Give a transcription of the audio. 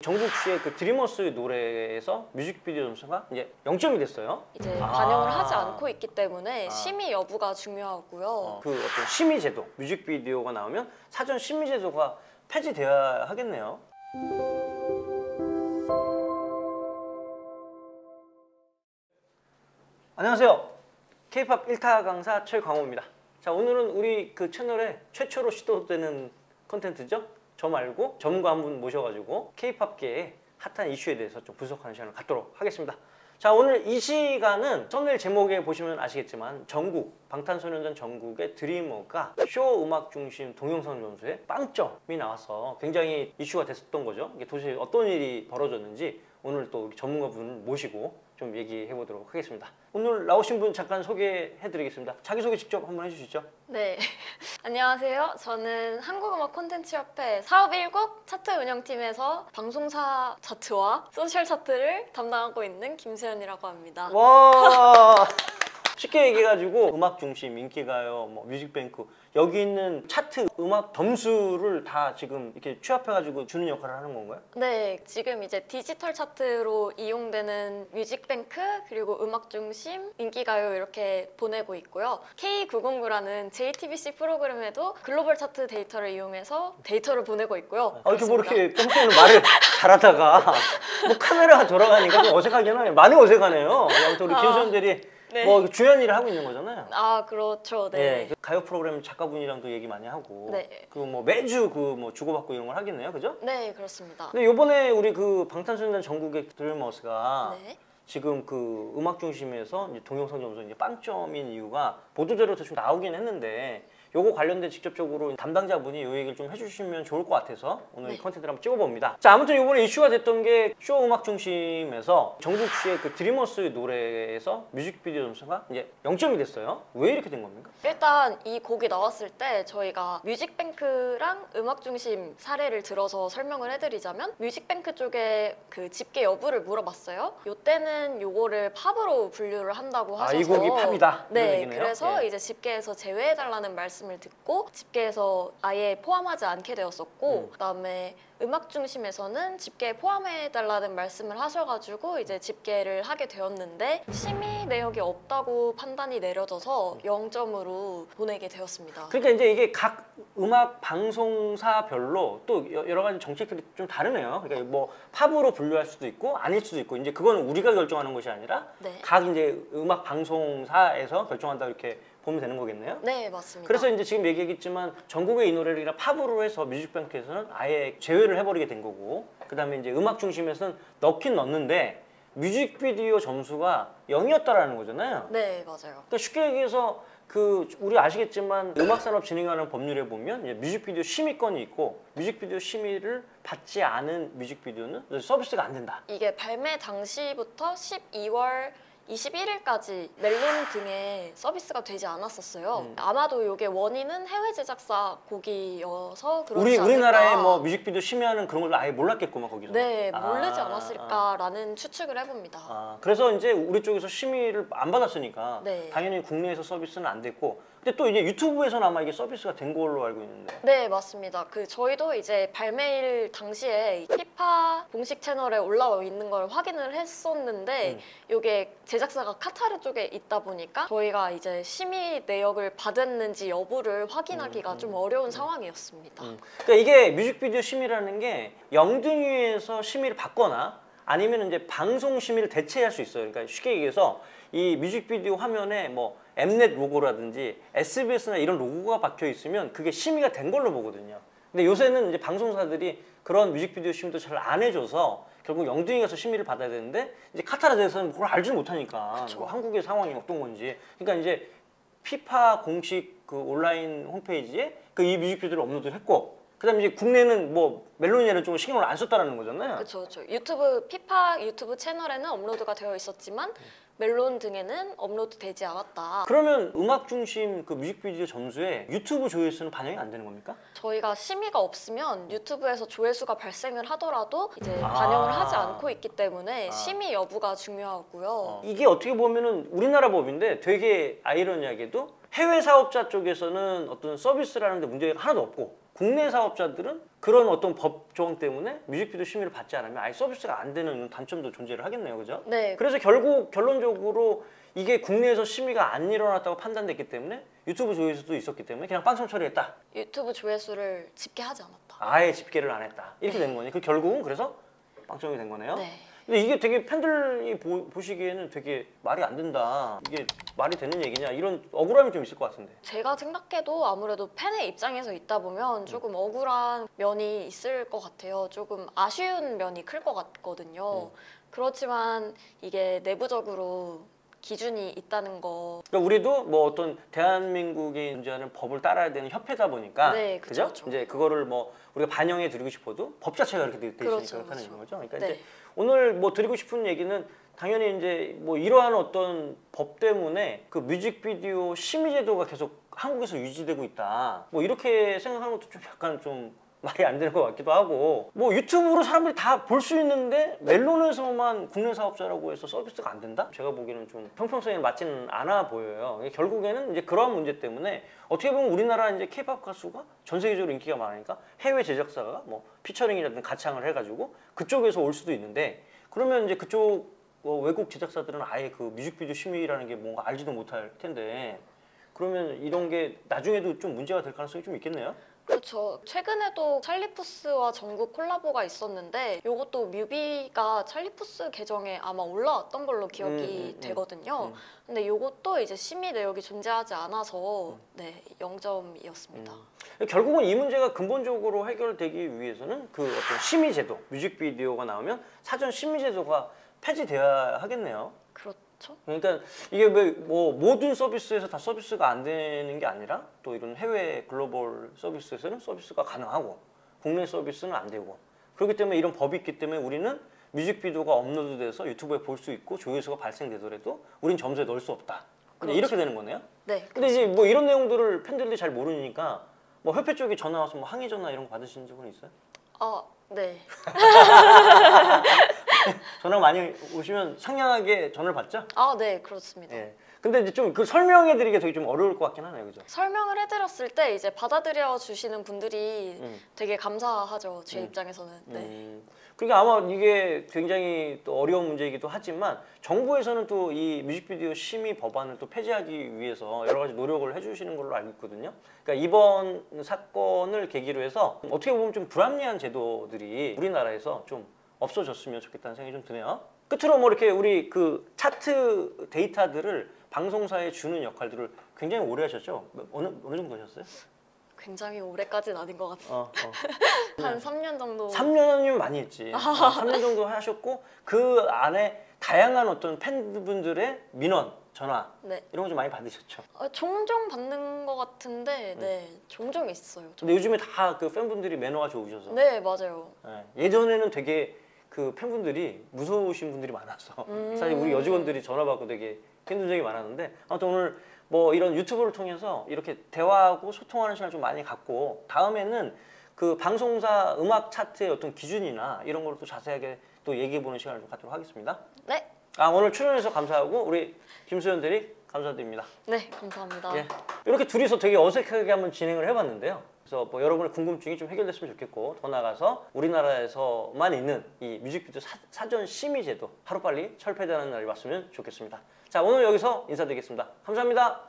정국 씨의 그 드리머스 노래에서 뮤직비디오 점수가 이제 0점이 됐어요. 이제 반영을 하지 않고 있기 때문에 심의 여부가 중요하고요. 그 어떤 심의 제도, 뮤직비디오가 나오면 사전 심의 제도가 폐지되어야 하겠네요. 안녕하세요. K-POP 1타 강사 최광호입니다. 자, 오늘은 우리 그 채널에 최초로 시도되는 컨텐츠죠. 저 말고 전문가 한 분 모셔가지고 K-POP계의 핫한 이슈에 대해서 좀 분석하는 시간을 갖도록 하겠습니다. 자, 오늘 이 시간은 썸네일 제목에 보시면 아시겠지만 방탄소년단 정국의 드리머가 쇼 음악 중심 동영상 점수에 빵점이 나와서 굉장히 이슈가 됐었던 거죠. 이게 도대체 어떤 일이 벌어졌는지 오늘 또 우리 전문가분 모시고 좀 얘기해 보도록 하겠습니다. 오늘 나오신 분 잠깐 소개해 드리겠습니다. 자기소개 직접 한번 해주시죠. 네, 안녕하세요. 저는 한국음악 콘텐츠협회 사업 1곡 차트 운영팀에서 방송사 차트와 소셜 차트를 담당하고 있는 김수연이라고 합니다. 와 쉽게 얘기해가지고 음악 중심, 인기가요, 뭐 뮤직뱅크 여기 있는 차트 음악 점수를 다 지금 이렇게 취합해가지고 주는 역할을 하는 건가요? 네, 지금 이제 디지털 차트로 이용되는 뮤직뱅크 그리고 음악 중심, 인기가요 이렇게 보내고 있고요. K909라는 JTBC 프로그램에도 글로벌 차트 데이터를 이용해서 데이터를 보내고 있고요. 이렇게 뭐 이렇게 뿅뿅 말을 잘하다가 뭐 카메라가 돌아가니까 좀 어색하긴 하네요. 많이 어색하네요. 아무튼 우리 김수현들이 네. 뭐 중요한 일을 하고 있는 거잖아요. 아, 그렇죠. 네. 네, 그 가요 프로그램 작가분이랑도 얘기 많이 하고, 네. 그 뭐 매주 그 뭐 주고받고 이런 걸 하겠네요, 그죠? 네, 그렇습니다. 근데 요번에 우리 그 방탄소년단 전국의 드리머스가 네. 지금 그 음악 중심에서 이제 동영상 점수 이제 빵점인 이유가 보도자료 대충 나오긴 했는데. 요거 관련된 직접적으로 담당자분이 요 얘기를 좀 해주시면 좋을 것 같아서 오늘 이 컨텐츠를 한번 찍어봅니다. 자, 아무튼 이번에 이슈가 됐던 게 쇼 음악 중심에서 정국 씨의 그 드리머스 노래에서 뮤직비디오 점수가 이제 0점이 됐어요. 왜 이렇게 된 겁니까? 일단 이 곡이 나왔을 때 저희가 뮤직뱅크랑 음악 중심 사례를 들어서 설명을 해드리자면 뮤직뱅크 쪽에 그 집계 여부를 물어봤어요. 요때는 요거를 팝으로 분류를 한다고 하셔서 이 곡이 팝이다. 네, 그래서 이제 집계에서 제외해달라는 말씀을 듣고 집계에서 아예 포함하지 않게 되었었고 그다음에 음악 중심에서는 집계에 포함해달라는 말씀을 하셔가지고 이제 집계를 하게 되었는데 심의 내역이 없다고 판단이 내려져서 0점으로 보내게 되었습니다. 그러니까 이제 이게 각 음악 방송사별로 또 여러 가지 정책들이 좀 다르네요. 그러니까 뭐 팝으로 분류할 수도 있고 아닐 수도 있고 이제 그거는 우리가 결정하는 것이 아니라 네. 각 이제 음악 방송사에서 결정한다 이렇게 보면 되는 거겠네요? 네, 맞습니다. 그래서 이제 지금 얘기했지만 전국의 이 노래를 그냥 팝으로 해서 뮤직뱅크에서는 아예 제외를 해버리게 된 거고 그 다음에 이제 음악 중심에서는 넣긴 넣는데 뮤직비디오 점수가 0이었다라는 거잖아요. 네, 맞아요. 그러니까 쉽게 얘기해서 그 우리 아시겠지만 음악산업 진흥하는 법률에 보면 이제 뮤직비디오 심의권이 있고 뮤직비디오 심의를 받지 않은 뮤직비디오는 서비스가 안 된다. 이게 발매 당시부터 12월 21일까지 멜론 등에 서비스가 되지 않았었어요. 아마도 이게 원인은 해외 제작사 곡이어서 그렇지 우리나라의 않을까. 뭐 뮤직비디오 심의하는 그런 걸 아예 몰랐겠구만 거기서. 네, 모르지 않았을까라는 추측을 해봅니다. 그래서 이제 우리 쪽에서 심의를 안 받았으니까 네. 당연히 국내에서 서비스는 안 됐고 근데 또 이제 유튜브에서는 아마 이게 서비스가 된 걸로 알고 있는데. 네, 맞습니다. 그 저희도 이제 발매일 당시에 피파 공식 채널에 올라와 있는 걸 확인을 했었는데 이게 제작사가 카타르 쪽에 있다 보니까 저희가 이제 심의 내역을 받았는지 여부를 확인하기가 좀 어려운 상황이었습니다. 그러니까 이게 뮤직비디오 심의라는 게 영등위에서 심의를 받거나 아니면 이제 방송 심의를 대체할 수 있어요. 그러니까 쉽게 얘기해서 이 뮤직비디오 화면에 뭐 엠넷 로고라든지 SBS나 이런 로고가 박혀 있으면 그게 심의가 된 걸로 보거든요. 근데 요새는 이제 방송사들이 그런 뮤직비디오 심의도 잘 안 해줘서 결국 영등이 가서 심의를 받아야 되는데 이제 카타르 대해서는 그걸 알지 못하니까 뭐 한국의 상황이 어떤 건지 그러니까 이제 피파 공식 그 온라인 홈페이지에 그 이 뮤직비디오를 업로드를 했고 그다음에 이제 국내는 뭐 멜로니에는 좀 신경을 안 썼다는 거잖아요. 그렇죠. 유튜브 피파 유튜브 채널에는 업로드가 되어 있었지만 멜론 등에는 업로드되지 않았다. 그러면 음악 중심 그 뮤직비디오 점수에 유튜브 조회수는 반영이 안 되는 겁니까? 저희가 심의가 없으면 유튜브에서 조회수가 발생을 하더라도 이제 반영을 하지 않고 있기 때문에 심의 여부가 중요하고요. 이게 어떻게 보면은 우리나라 법인데 되게 아이러니하게도 해외 사업자 쪽에서는 어떤 서비스라는 데 문제가 하나도 없고 국내 사업자들은 그런 어떤 법 조항 때문에 뮤직비디오 심의를 받지 않으면 아예 서비스가 안 되는 단점도 존재를 하겠네요. 그죠? 네. 그래서 결국 결론적으로 이게 국내에서 심의가 안 일어났다고 판단됐기 때문에 유튜브 조회수도 있었기 때문에 그냥 빵점 처리했다. 유튜브 조회수를 집계하지 않았다. 아예 집계를 안 했다. 이렇게 된 거니. 그 결국은 그래서 빵점이 된 거네요. 네. 근데 이게 되게 팬들이 보시기에는 되게 말이 안 된다. 이게 말이 되는 얘기냐 이런 억울함이 좀 있을 것 같은데. 제가 생각해도 아무래도 팬의 입장에서 있다 보면 조금 억울한 면이 있을 것 같아요. 조금 아쉬운 면이 클 것 같거든요. 그렇지만 이게 내부적으로 기준이 있다는 거. 그러니까 우리도 뭐 어떤 대한민국이 존재하는 법을 따라야 되는 협회다 보니까, 네, 그죠? 그쵸. 이제 그거를 뭐 우리가 반영해 드리고 싶어도 법 자체가 그렇게 돼 있으니까 그렇죠, 그렇다는 그렇죠. 거죠. 그러니까 네. 이제 오늘 뭐 드리고 싶은 얘기는 당연히 이제 뭐 이러한 어떤 법 때문에 그 뮤직비디오 심의 제도가 계속 한국에서 유지되고 있다. 뭐 이렇게 생각하는 것도 좀 약간 좀 말이 안 되는 것 같기도 하고, 뭐 유튜브로 사람들이 다 볼 수 있는데 멜론에서만 국내 사업자라고 해서 서비스가 안 된다? 제가 보기에는 좀 형평성에 맞지는 않아 보여요. 결국에는 이제 그러한 문제 때문에 어떻게 보면 우리나라 이제 K-팝 가수가 전 세계적으로 인기가 많으니까 해외 제작사가 뭐 피처링이라든 가창을 해가지고 그쪽에서 올 수도 있는데, 그러면 이제 그쪽 외국 제작사들은 아예 그 뮤직비디오 심의라는 게 뭔가 알지도 못할 텐데, 그러면 이런 게 나중에도 좀 문제가 될 가능성이 좀 있겠네요. 그렇죠. 최근에도 찰리푸스와 전국 콜라보가 있었는데 이것도 뮤비가 찰리푸스 계정에 아마 올라왔던 걸로 기억이 되거든요. 근데 이것도 이제 심의 내역이 존재하지 않아서 네, 0점이었습니다. 결국은 이 문제가 근본적으로 해결되기 위해서는 그 어떤 심의 제도, 뮤직비디오가 나오면 사전 심의 제도가 폐지되어야 하겠네요. 그렇죠. 그러니까 이게 뭐 모든 서비스에서 다 서비스가 안 되는 게 아니라 또 이런 해외 글로벌 서비스에서는 서비스가 가능하고 국내 서비스는 안 되고, 그렇기 때문에 이런 법이 있기 때문에 우리는 뮤직비디오가 업로드돼서 유튜브에 볼 수 있고 조회수가 발생되더라도 우린 점수에 넣을 수 없다. 그렇죠. 이렇게 되는 거네요. 네. 근데 이제 뭐 이런 내용들을 팬들이 잘 모르니까 뭐 협회 쪽에 전화 와서 뭐 항의 전화 이런 거 받으신 적은 있어요? 네. 전화 많이 오시면 상냥하게 전화를 받죠? 네, 그렇습니다. 예. 근데 이제 좀 그 설명해 드리기가 되게 좀 어려울 것 같긴 하네요. 그죠? 설명을 해드렸을 때 이제 받아들여 주시는 분들이 되게 감사하죠. 제 입장에서는. 네. 그러니까 아마 이게 굉장히 또 어려운 문제이기도 하지만 정부에서는 또 이 뮤직비디오 심의 법안을 또 폐지하기 위해서 여러 가지 노력을 해주시는 걸로 알고 있거든요. 그러니까 이번 사건을 계기로 해서 어떻게 보면 좀 불합리한 제도들이 우리나라에서 좀 없어졌으면 좋겠다는 생각이 좀 드네요. 끝으로 뭐 이렇게 우리 그 차트 데이터들을 방송사에 주는 역할들을 굉장히 오래 하셨죠? 어느 정도 하셨어요? 굉장히 오래까지는 아닌 것 같아요. 한 3년 정도. 3년이면 많이 했지. 3년 정도 하셨고 그 안에 다양한 어떤 팬분들의 민원, 전화 네. 이런 거 좀 많이 받으셨죠? 종종 받는 것 같은데 네, 종종 있어요. 근데 요즘에 다 그 팬분들이 매너가 좋으셔서 네, 맞아요. 예전에는 되게 그 팬분들이 무서우신 분들이 많았어. 사실 우리 여직원들이 전화 받고 되게 힘든 적이 많았는데, 아무튼 오늘 뭐 이런 유튜브를 통해서 이렇게 대화하고 소통하는 시간을 좀 많이 갖고 다음에는 그 방송사 음악 차트의 어떤 기준이나 이런 걸 또 자세하게 또 얘기해보는 시간을 좀 갖도록 하겠습니다. 네. 오늘 출연해서 감사하고 우리 김수현 대리 감사드립니다. 네, 감사합니다. 예. 이렇게 둘이서 되게 어색하게 한번 진행을 해봤는데요. 그래서 뭐 여러분의 궁금증이 좀 해결됐으면 좋겠고, 더 나아가서 우리나라에서만 있는 이 뮤직비디오 사전 심의 제도 하루빨리 철폐되는 날이 왔으면 좋겠습니다. 자, 오늘 여기서 인사드리겠습니다. 감사합니다.